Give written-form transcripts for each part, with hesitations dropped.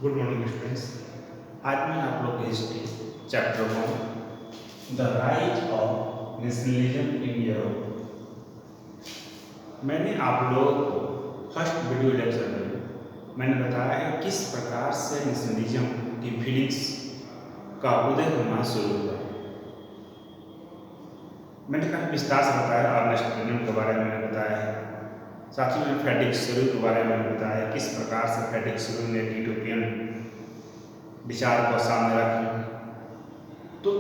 Good morning students. आज मैं आप लोग को history chapter 1 the rise of nationalism in Europe. मैंने आप लोगों को फर्स्ट वीडियो लेक्चर में मैंने बताया कि किस प्रकार से नेशनलिज्म की फीलिंग्स का उदय होना शुरू हुआ। मैंने काफ़ी विस्तार से बताया, अर्नेस्ट रेनन के बारे में मैंने बताया है, साथ ही में फ्रेडरिक शुरू के बारे में मैंने बताया किस प्रकार से फ्रेडरिक शुरू ने यूटोपियन विचार को सामने रखा। तो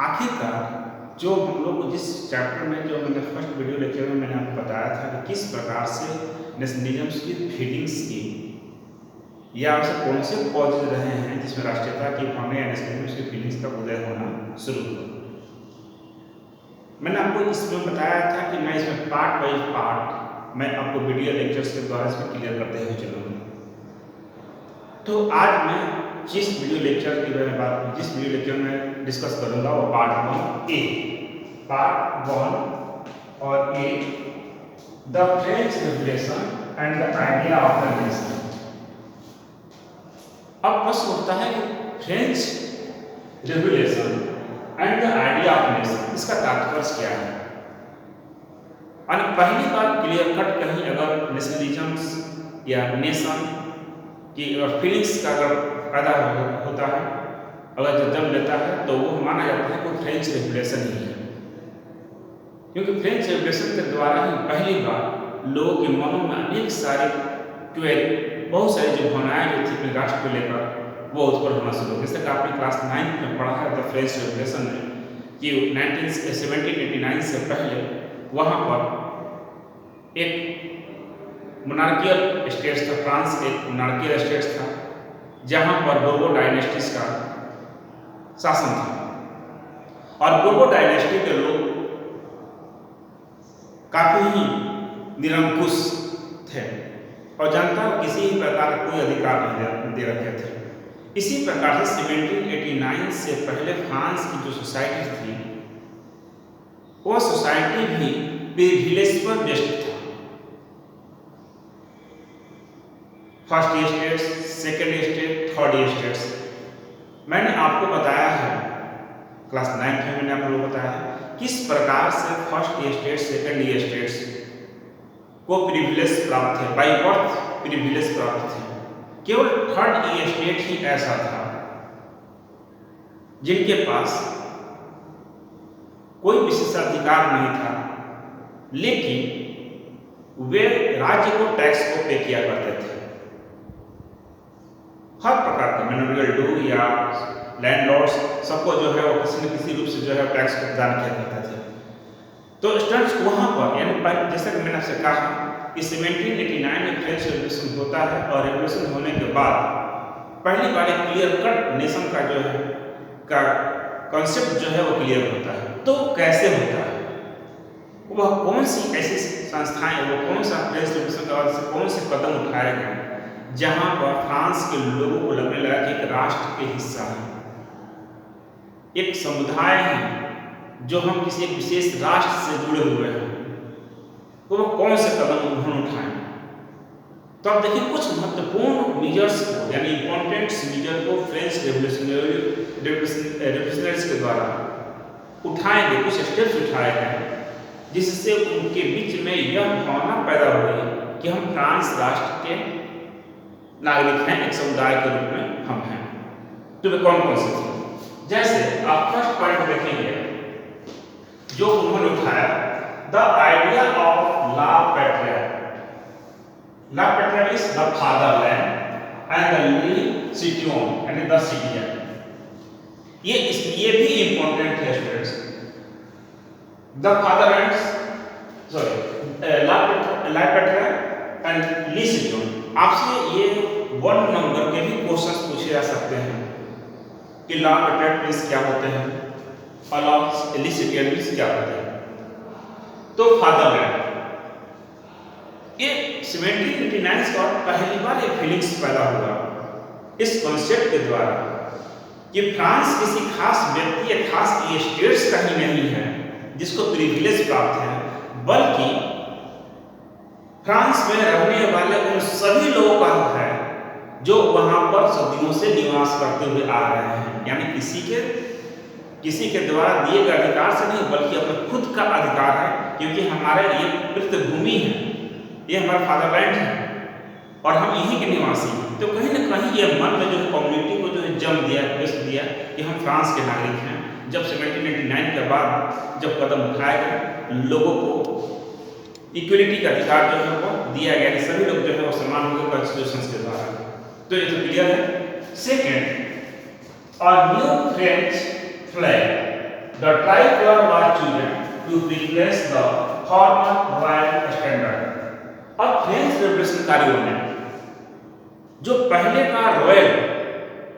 आखिरकार जो हम लोग जिस चैप्टर में जो मैंने फर्स्ट वीडियो लेक्चर में मैंने आपको बताया था कि किस प्रकार से नेशनलिज्म की फीलिंग्स की या उसे कौन से कॉजेज रहे हैं जिसमें राष्ट्रीयता की भावना या नेशनलिज्म की फीलिंग्स का उदय होना शुरू हुआ। मैंने आपको इसमें बताया था कि मैं इसमें पार्ट बाई पार्ट मैं आपको वीडियो लेक्चर्स के द्वारा इसमें क्लियर करते हुए चलूँगा। तो आज मैं जिस वीडियो लेक्चर की जिस वीडियो लेक्चर में डिस्कस करूँगा वो पार्ट 1 और a the French revolution and the idea of the nation. अब प्रश्न उठता है कि French revolution and the idea of nation, इसका तात्पर्य क्या है। और पहली बार क्लियर कट कहीं अगर नेशनलिज्म या नेशन की अगर फीलिंग्स का अगर पैदा होता है, अगर जो जन्म लेता है तो वो माना जाता है कि फ्रेंच रिवॉल्यूशन ही है, क्योंकि फ्रेंच रिवॉल्यूशन के द्वारा ही पहली बार लोगों के मनों में अनेक सारे बहुत सारी जो भावनाएं जो थी अपने राष्ट्र को लेकर वो उत्पन्न होना शुरू। जैसे कि आपने क्लास 9 में पढ़ा है द फ्रेंच रिवॉल्यूशन में कि 1789 से पहले वहाँ पर एक मोनार्कियल स्टेट था, फ्रांस एक मोनार्कियल स्टेट था जहाँ पर बोर्बो डायनेस्टीज का शासन था और बोर्बो डायनेस्टी के लोग काफ़ी ही निरंकुश थे और जनता को किसी भी प्रकार का कोई अधिकार नहीं दे रखे थे। इसी प्रकार से 1789 से पहले फ्रांस की जो सोसाइटी थी वो सोसाइटी भी प्रिविलेज पर बेस्ड था। First states, second state, third states. मैंने आपको बताया है क्लास 9 में मैंने आप लोगों को बताया है किस प्रकार से फर्स्ट स्टेट सेकेंड स्टेट्स को प्रिविलेज प्राप्त थे, बाई बर्थ प्रिविलेज प्राप्त थे। केवल थर्ड स्टेट ही ऐसा था जिनके पास कोई विशेषाधिकार नहीं था, लेकिन वे राज्य को टैक्स को पे किया करते थे। हर प्रकार का मिनरल ड्यू या लैंडलॉर्ड्स सबको जो है वो किसी न किसी रूप से जो है टैक्स को प्रदान किया करते थे। तो स्टूडेंट्स वहाँ पर यानी जैसा कि मैंने आपसे कहा कि 1789 में फ्रेंच रेवोल्यूशन होता है और रेवोल्यूशन होने के बाद पहली बार एक क्लियर कट नेशन का जो है का कॉन्सेप्ट जो है वो क्लियर होता है। तो कैसे होता है, वह कौन सी ऐसी संस्थाएं, वो कौन सा फ्रेंच रेवोल्यूशन का से कौन से कदम उठाए गए जहाँ पर फ्रांस के लोगों को लगने लगा कि एक राष्ट्र के हिस्सा है, एक समुदाय है जो हम किसी एक विशेष राष्ट्र से जुड़े हुए हैं, तो वो कौन से कदम उन्होंने उठाए। तो आप देखिए कुछ महत्वपूर्ण मेजर्स को यानी इंपॉर्टेंट मेजर को फ्रेंच रेवोल्यूशनरीज के द्वारा उठाए गए, कुछ स्टेप्स उठाए गए जिससे उनके बीच में यह भावना पैदा हुई कि हम फ्रांस राष्ट्र के नागरिक हैं, एक समुदाय के रूप में हम हैं। तो वे कौन कौन से थे, जैसे आप फर्स्ट पॉइंट देखेंगे जो उन्होंने उठाया द आइडिया ऑफ ला पैट्रिया। ला पैट्रिया is the fatherland and the लीजिट्यूम यानी द सिटीजन। ये भी इंपॉर्टेंट है स्टूडेंट्स। द फादरलैंड ला पैट्रिया एंड लीजिट्यूम। आपसे ये 1 नंबर के भी क्वेश्चंस पूछे जा सकते हैं कि ला पैट्रिया क्या होते हैं और लीजिट्यूम क्या होते हैं। तो फादरलैंड ये 1789 का पहली बार ये फीलिंग्स पैदा हुआ इस कॉन्सेप्ट के द्वारा कि फ्रांस किसी खास व्यक्ति या खास स्टेट्स का ही नहीं है जिसको प्रिविलेज प्राप्त है, बल्कि फ्रांस में रहने वाले उन सभी लोगों का है जो वहां पर सदियों से निवास करते हुए आ रहे हैं, यानी किसी के द्वारा दिए गए अधिकार से नहीं बल्कि अपने खुद का अधिकार है, क्योंकि हमारे ये पृथ्वी है, ये हमारा फादरलैंड है और हम यहीं के निवासी हैं। तो कहीं ना कहीं ये मन में जो कम्युनिटी को जो है जन्म दिया, विश्व दिया कि हम फ्रांस के नागरिक हैं। जब 1789 के बाद जब कदम उठाए गए, लोगों को इक्वलिटी का अधिकार जो है वो दिया गया कि सभी लोग जो है वो समान होंगे कॉन्स्टिट्यूशन के द्वारा। तो ये तो क्लियर है। Second, a new French flag, the tricolor was chosen to replace the former royal standard. अब फ्रेंच रेवोल्यूशनकारियों ने जो पहले का रॉयल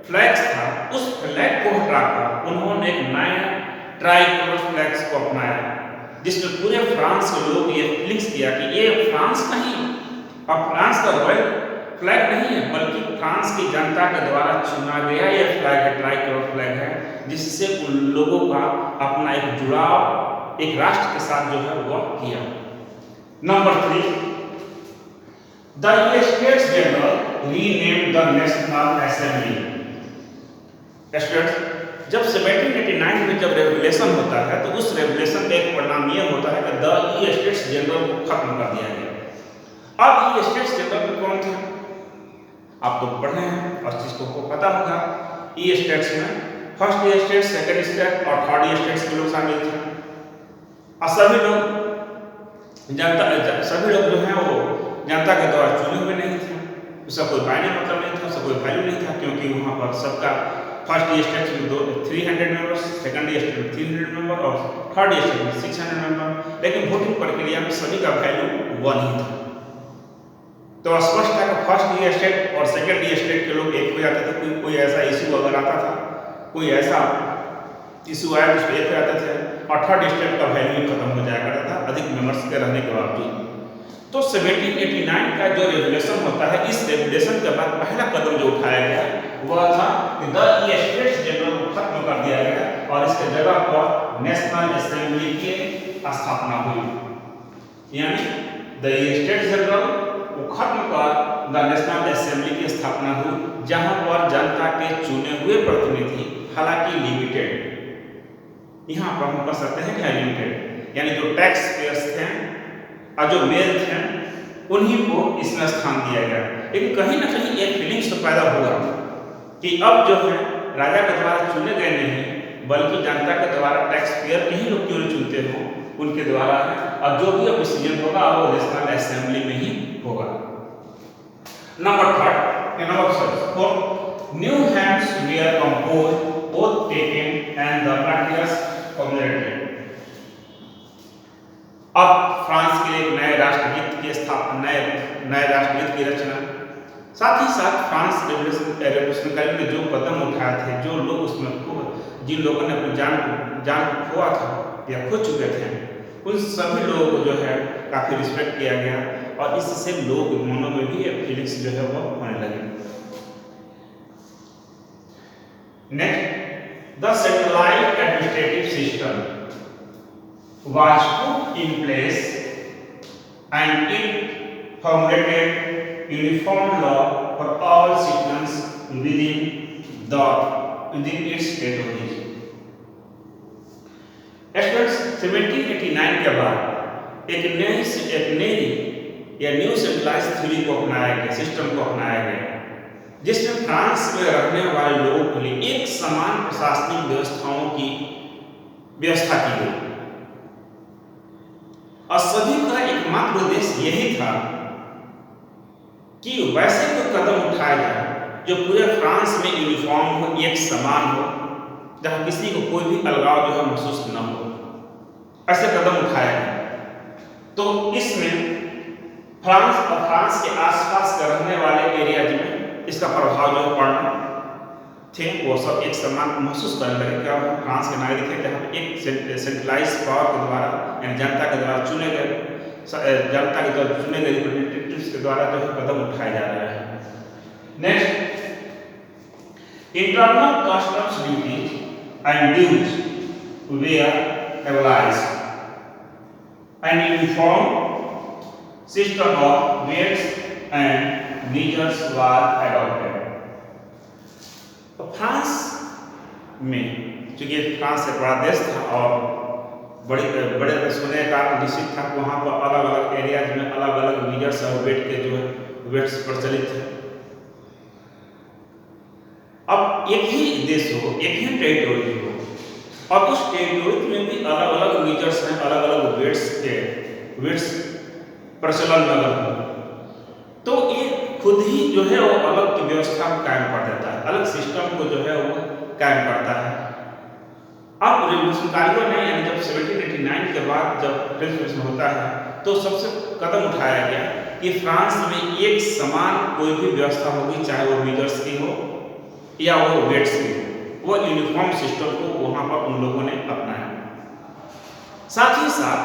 फ्लैग्स था उस फ्लैग को हटाकर उन्होंने एक नया ट्राइकलर फ्लैग्स को अपनाया, जिसमें पूरे फ्रांस के लोग ये फिक्स किया कि ये फ्रांस नहीं, और फ्रांस का रॉयल फ्लैग नहीं है बल्कि फ्रांस की जनता के द्वारा चुना गया ये फ्लैग है, ट्राइकलर फ्लैग है, जिससे उन लोगों का अपना एक जुड़ाव एक राष्ट्र के साथ जो है वो किया। Number 3, The States General renamed the National Assembly. जब 1789 में जब रेवोल्यूशन होता है तो उस रेवोल्यूशन का एक परिणाम यह होता है कि द स्टेट्स जनरल को खत्म कर दिया गया। अब ये स्टेट्स जनरल में कौन थे? आप तो पढ़े हैं और चीज को पता होगा। ई स्टेट्स में फर्स्ट स्टेट, सेकंड स्टेट और थर्ड स्टेट्स के लोग शामिल थे। और सभी लोग जो हैं वो जनता के द्वारा चुने हुए नहीं थे, उसका कोई मायने मतलब नहीं था, उसका कोई वैल्यू नहीं था, क्योंकि वहाँ पर सबका फर्स्ट स्टेट में 300 मेंबर्स, सेकंड स्टेट में 300 मेंबर और थर्ड स्टेट में 600 मेंबर, लेकिन वोटिंग प्रक्रिया में सभी का वैल्यू 1 ही था। तो स्पष्ट है कि फर्स्ट स्टेट और सेकंड स्टेट के लोग एक हो जाते थे। कोई ऐसा इशू अगर आता था, कोई ऐसा इशू आया जिसमें एक हो जाते थे और थर्ड स्टेट का वैल्यू खत्म हो जाया करता था अधिक मेंबर्स के रहने के बावजूद। तो 1789 का जो रेवोल्यूशन होता है, इस रेवोल्यूशन के बाद पहला कदम जो उठाया गया वह था कि द स्टेट्स जनरल को खत्म कर दिया गया और इसके जगह पर नेशनल असेंबली की स्थापना हुई। यानी द स्टेट्स जनरल को खत्म कर द नेशनल असेंबली की स्थापना हुई, जहां पर जनता के चुने हुए प्रतिनिधि, हालांकि लिमिटेड, यहां पर हम कह सकते हैं कि लिमिटेड, यानी जो टैक्स पेयर्स थे और जो मेल थे उन्हीं को इसमें स्थान दिया गया। लेकिन कहीं ना कहीं एक फीलिंग्स तो पैदा हुआ कि अब जो है राजा के द्वारा चुने गए नहीं बल्कि जनता के द्वारा टैक्स पेयर के ही लोग क्यों चुनते हो, उनके द्वारा है, और जो भी अब डिसीजन होगा वो नेशनल असेंबली में ही होगा। Number 4, new hands were composed both taken and the materials community. अब फ्रांस के लिए एक नए राष्ट्रगीत की स्थापना, नए राष्ट्रगीत की रचना, साथ ही साथ फ्रांस रेवोल्यूशनकारी ने जो कदम उठाए थे, जो लोग उसमें जिन लोगों ने अपनी जान खोआ था या खो चुके थे, उन सभी लोगों को जो है काफी रिस्पेक्ट किया गया और इससे लोग मनों में भी फीलिंग्स जो है वो होने लगे। Next, the centralised administrative system was put in place and it formulated uniform law for all citizens within its territory. 1789 के बाद एक नई या न्यू सेंट्रलाइज्ड थ्योरी को अपनाया गया, सिस्टम को अपनाया गया, जिसमें फ्रांस में रहने वाले लोगों के लिए एक समान प्रशासनिक व्यवस्थाओं की व्यवस्था की गई और सभी का एकमात्र उद्देश्य यही था कि वैसे कोई कदम उठाया जाए जो पूरे फ्रांस में यूनिफॉर्म हो, एक समान हो, जहां किसी को कोई भी अलगाव जो है महसूस न हो, ऐसे कदम उठाया गया। तो इसमें फ्रांस और फ्रांस के आसपास के रहने वाले एरियाज में इसका प्रभाव जो पड़ना थे, वो सब एक समान महसूस करने लगे। क्या फ्रांस के नागरिक थे जहाँ एक सेंट्रलाइज पावर के द्वारा, यानी जनता के द्वारा चुने गए रिप्रेजेंटेटिव्स के द्वारा जो है कदम उठाए जा रहे हैं। Next, internal customs duties and dues were abolished and uniform system of weights and measures was adopted. France में, चूंकि फ्रांस एक बड़ा देश था और बड़े सोने का निश्चित था, वहाँ पर अलग अलग एरियाज में अलग अलग मीजर्स और वेट के जो है वेट्स प्रचलित थे। अब एक ही देश हो, एक ही टेरिटोरी हो, और उस टेरिटोरी में भी अलग अलग मीजर्स हैं, अलग अलग वेट्स प्रचलन में अगर हो, तो ये खुद ही जो है वो अलग की व्यवस्था को कायम कर देता है, अलग सिस्टम को जो है वो कायम करता है। अब रिवॉल्यूशनकारियों ने, यानी जब 1789 के बाद जब फ्रेंच रिवॉल्यूशन होता है, तो सबसे कदम उठाया गया कि फ्रांस में एक समान कोई भी व्यवस्था होगी, चाहे वो मीजर्स की हो या वो वेट्स की हो, वो यूनिफॉर्म सिस्टम को वहाँ पर उन लोगों ने अपनाया। साथ ही साथ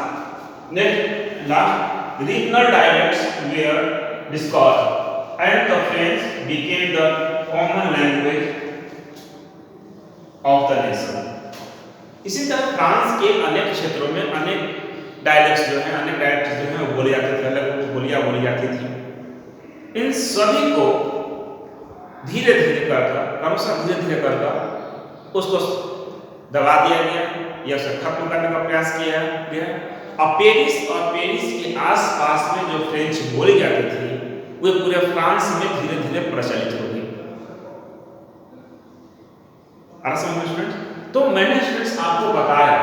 regional dialects were discussed and the French became the common language of the nation. इसी तरह फ्रांस के अनेक क्षेत्रों में अनेक डायलेक्ट्स जो हैं, अनेक डायलेक्ट्स जो हैं वो बोले जाते थे, अलग बोलियाँ बोली जाती थी। इन सभी को धीरे धीरे क्रमशः धीरे धीरे कर उसको दबा दिया गया या उसे खत्म करने का प्रयास किया गया। अब पेरिस और पेरिस के आसपास में जो फ्रेंच बोली जाती थी वे पूरे फ्रांस में धीरे धीरे प्रचलित हो गई। तो मैंने स्टूडेंट्स आपको बताया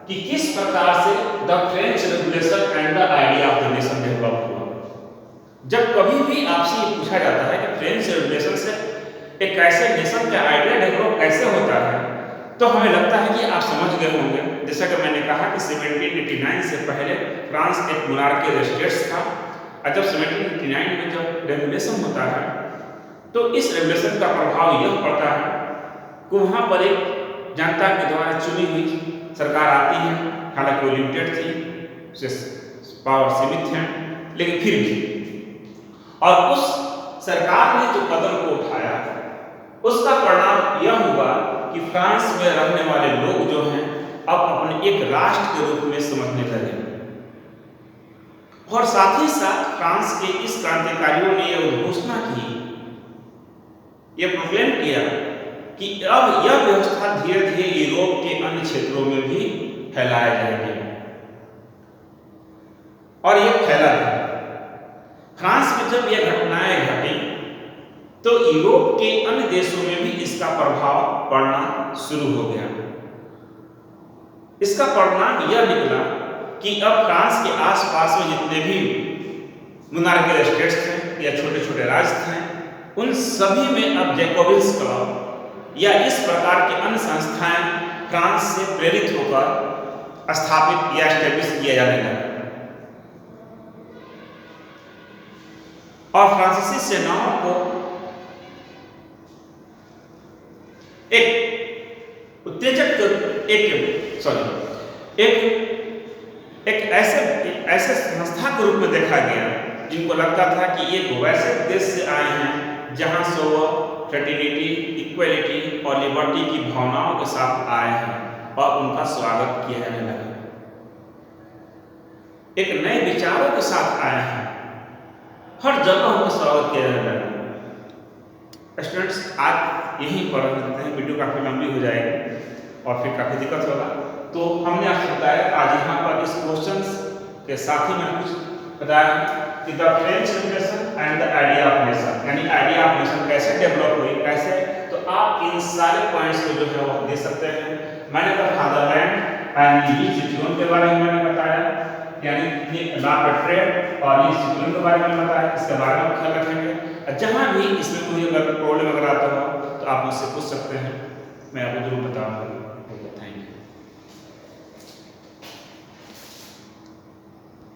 कि किस प्रकार से the French revolution and the idea of the nation develop हुआ। जब कभी भी आपसे ये पूछा जाता है कि फ्रेंच रेवोल्यूशन से एक ऐसे नेशन का आइडिया डेवलप कैसे होता है, तो हमें लगता है कि आप समझ गए होंगे। जैसा कि मैंने कहा कि 1789 से पहले फ्रांस एक मोनार्कियल स्टेट था, और जब 1789 में जब रेवोल्यूशन होता है तो इस रेवोल्यूशन का प्रभाव यह पड़ता है कि वहाँ पर एक जनता के द्वारा चुनी हुई सरकार आती है, हालांकि वो लिमिटेड थी, उसके पावर सीमित हैं, लेकिन फिर भी, और उस सरकार ने जो कदम को उठाया उसका परिणाम यह हुआ कि फ्रांस में रहने वाले लोग जो हैं अब अपने एक राष्ट्र के रूप में समझने लगे, और साथ ही साथ फ्रांस के इस क्रांतिकारियों ने यह घोषणा की, यह प्रोक्लेम किया कि अब यह व्यवस्था धीरे धीरे यूरोप के अन्य क्षेत्रों में भी फैलाया जाएगा, और यह फैला है। फ्रांस में जब यह घटनाएं घटी तो यूरोप के अन्य देशों में भी इसका प्रभाव पड़ना शुरू हो गया। इसका परिणाम यह निकला कि अब फ्रांस के आसपास में जितने भी मोनार्कियल स्टेट्स थे या छोटे छोटे राज्य थे, उन सभी में अब जैकोबिन्स क्लब या इस प्रकार के अन्य संस्थाएं फ्रांस से प्रेरित होकर स्थापित या एस्टेब्लिश किया जाने लगा, और फ्रांसीसी सेनाओं को एक उत्तेजक एक ऐसे संस्था के रूप में देखा गया जिनको लगता था कि एक वैसे देश से आए हैं जहां से वह फ्रेटर्निटी, इक्वलिटी और लिबर्टी की भावनाओं के साथ आए हैं, और उनका स्वागत किया जाने लगा। एक नए विचारों के साथ आए हैं, हर जगह उनका स्वागत किया जाने लगा। स्टूडेंट्स, आज यहीं पर रखते हैं, वीडियो काफ़ी लंबी हो जाएगी और फिर काफ़ी दिक्कत होगा, तो हमने आपसे बताया आज यहाँ पर इस क्वेश्चंस के साथ ही मैंने कुछ बताया कि the French revolution and the idea of nation, यानी आइडिया ऑफ नेशन कैसे डेवलप हुई, कैसे, तो आप इन सारे पॉइंट्स को जो है वो दे सकते हैं। मैंने कहा फादरलैंड एंड ली सिचुएशन के बारे में मैंने बताया, यानी लॉ ऑफ ट्रेड और ली सिचुएशन के बारे में बताया, इसके बारे में ख्याल रखेंगे। जहाँ भी इसमें कोई अगर प्रॉब्लम अगर आता हो तो आप मुझसे पूछ सकते हैं, मैं आपको जरूर बताऊँगा।